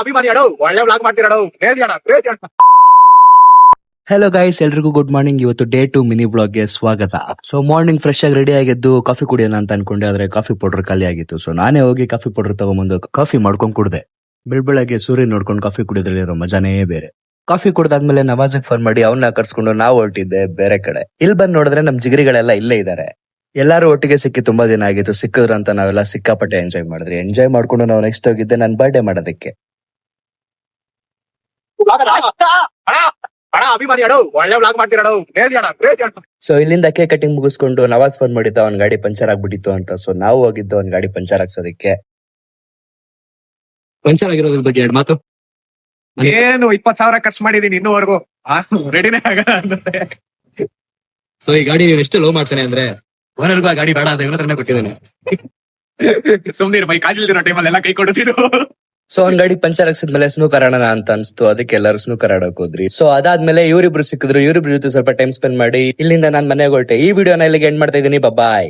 ಅಭಿಮಾನಿ ಅಡು ಒಳ್ಳೆ blog ಮಾಡ್ತೀರಡು. Hello guys, ಎಲ್ರಿಗೂ ಗುಡ್ ಮಾರ್ನಿಂಗ್. ಇವತ್ತು ಡೇ 2 ಮಿನಿ ವ್ಲಾಗ್ಗೆ ಸ್ವಾಗತ. ಸೊ ಮಾರ್ನಿಂಗ್ ಫ್ರೆಶ್ ಆಗಿ ರೆಡಿ ಆಗಿದ್ದು ಕಾಫಿ ಕುಡಿಯೋಣ ಅಂತ ಅನ್ಕೊಂಡೆ, ಆದ್ರೆ ಕಾಫಿ ಪೌಡರ್ ಖಾಲಿ ಆಗಿತ್ತು. ಸೊ ನಾನೇ ಹೋಗಿ ಕಾಫಿ ಪೌಡರ್ ತಗೊಂಬಂದು ಕಾಫಿ ಮಾಡ್ಕೊಂಡ್ ಕುಡ್ದೆ. ಬೆಳಗ್ಗೆ ಸೂರ್ಯ ನೋಡ್ಕೊಂಡು ಕಾಫಿ ಕುಡಿಯೋದ್ರಲ್ಲಿರೋ ಮಜಾನೇ ಬೇರೆ. ಕಾಫಿ ಕುಡ್ದಾದ್ಮೇಲೆ ನವಾಜಕ್ ಫೋನ್ ಮಾಡಿ ಅವನ್ನ ಕರ್ಸ್ಕೊಂಡು ನಾವು ಹೊರಟಿದ್ದೆ ಬೇರೆ ಕಡೆ. ಇಲ್ಲಿ ಬಂದ್ ನೋಡಿದ್ರೆ ನಮ್ ಜಿಗರಿಗಳೆಲ್ಲ ಇಲ್ಲೇ ಇದಾರೆ. ಎಲ್ಲಾರು ಒಟ್ಟಿಗೆ ಸಿಕ್ಕಿ ತುಂಬಾ ದಿನ ಆಗಿತ್ತು. ಸಿಕ್ಕಿದ್ರು ಅಂತ ನಾವೆಲ್ಲ ಸಿಕ್ಕಾಪಟ್ಟೆ ಎಂಜಾಯ್ ಮಾಡಿದ್ರಿ. ಎಂಜಾಯ್ ಮಾಡ್ಕೊಂಡು ನಾವು ನೆಕ್ಸ್ಟ್ ಹೋಗಿದ್ದೆ ನನ್ ಬರ್ಡೇ ಮಾಡೋದಕ್ಕೆ. ಅಭಿಮಾನಿ ಅಡು ಒಳ್ಳೆ ಬ್ಲಾಗ್ ಮಾಡ್ತೀರಡು. ಸೊ ಇಲ್ಲಿಂದ ಕೇಕ್ ಕಟಿಂಗ್ ಮುಗಿಸ್ಕೊಂಡು ನವಾಜ್ ಫೋನ್ ಮಾಡಿದ್ದ, ಅವ್ನ ಗಾಡಿ ಪಂಚರ್ ಆಗ್ಬಿಟ್ಟಿತ್ತು ಅಂತ. ಸೊ ನಾವು ಹೋಗಿದ್ದು ಅವ್ನ ಗಾಡಿ ಪಂಚರ್ ಹಾಕ್ಸೋದಕ್ಕೆ. ಪಂಚರ್ ಆಗಿರೋದ್ರ ಬಗ್ಗೆ ಎರಡು ಮಾತು. ಏನು 20,000 ಖರ್ಚು ಮಾಡಿದೀನಿ ಇನ್ನೂವರೆಗೂ ರೆಡಿನೇ ಆಗಲ್ಲ ಅಂದ್ರೆ. ಸೊ ಈ ಗಾಡಿ ನೀವು ಎಷ್ಟು ಲೋ ಮಾಡ್ತಾನೆ ಅಂದ್ರೆ ಓನರ್ಗೂ ಆ ಗಾಡಿ ಬೇಡ ಅಂತ ಇವನ ಹತ್ರನೇ ಕೊಟ್ಟಿದ್ದಾನೆ. ಸುಮ್ನಿರ್ ಬೈ, ಕಾಜಿಲ್ದಿರೋ ಟೈಮಲ್ಲಿ ಎಲ್ಲ ಕೈ ಕೊಡುತ್ತಿದ್ದು. ಸೊ ಅವ್ನ ಗಾಡಿ ಪಂಚರ್ ಹಾಕ್ಸಿದ್ಮೇಲೆ ಸ್ನೂಕರ್ ಆಡೋಣ ಅಂತ ಅನ್ಸ್ತು. ಅದಕ್ಕೆ ಎಲ್ಲರೂ ಸ್ನೂಕರ್ ಆಡೋಕ್ ಹೋದ್ರಿ. ಸೊ ಅದಾದ್ಮೇಲೆ ಇವರಿಬ್ರು ಸಿಕ್ಕಿದ್ರು. ಇವರಿಬ್ರು ಜೊತೆ ಸ್ವಲ್ಪ ಟೈಮ್ ಸ್ಪೆಂಡ್ ಮಾಡಿ ಇಲ್ಲಿಂದ ನಾನ್ ಮನೆಗೆ ಹೊರಟೆ. ಈ ವಿಡಿಯೋನ ಇಲ್ಲಿಗೆ ಎಂಡ್ ಮಾಡ್ತಾ ಇದೀನಿ. ಬಾಯ್.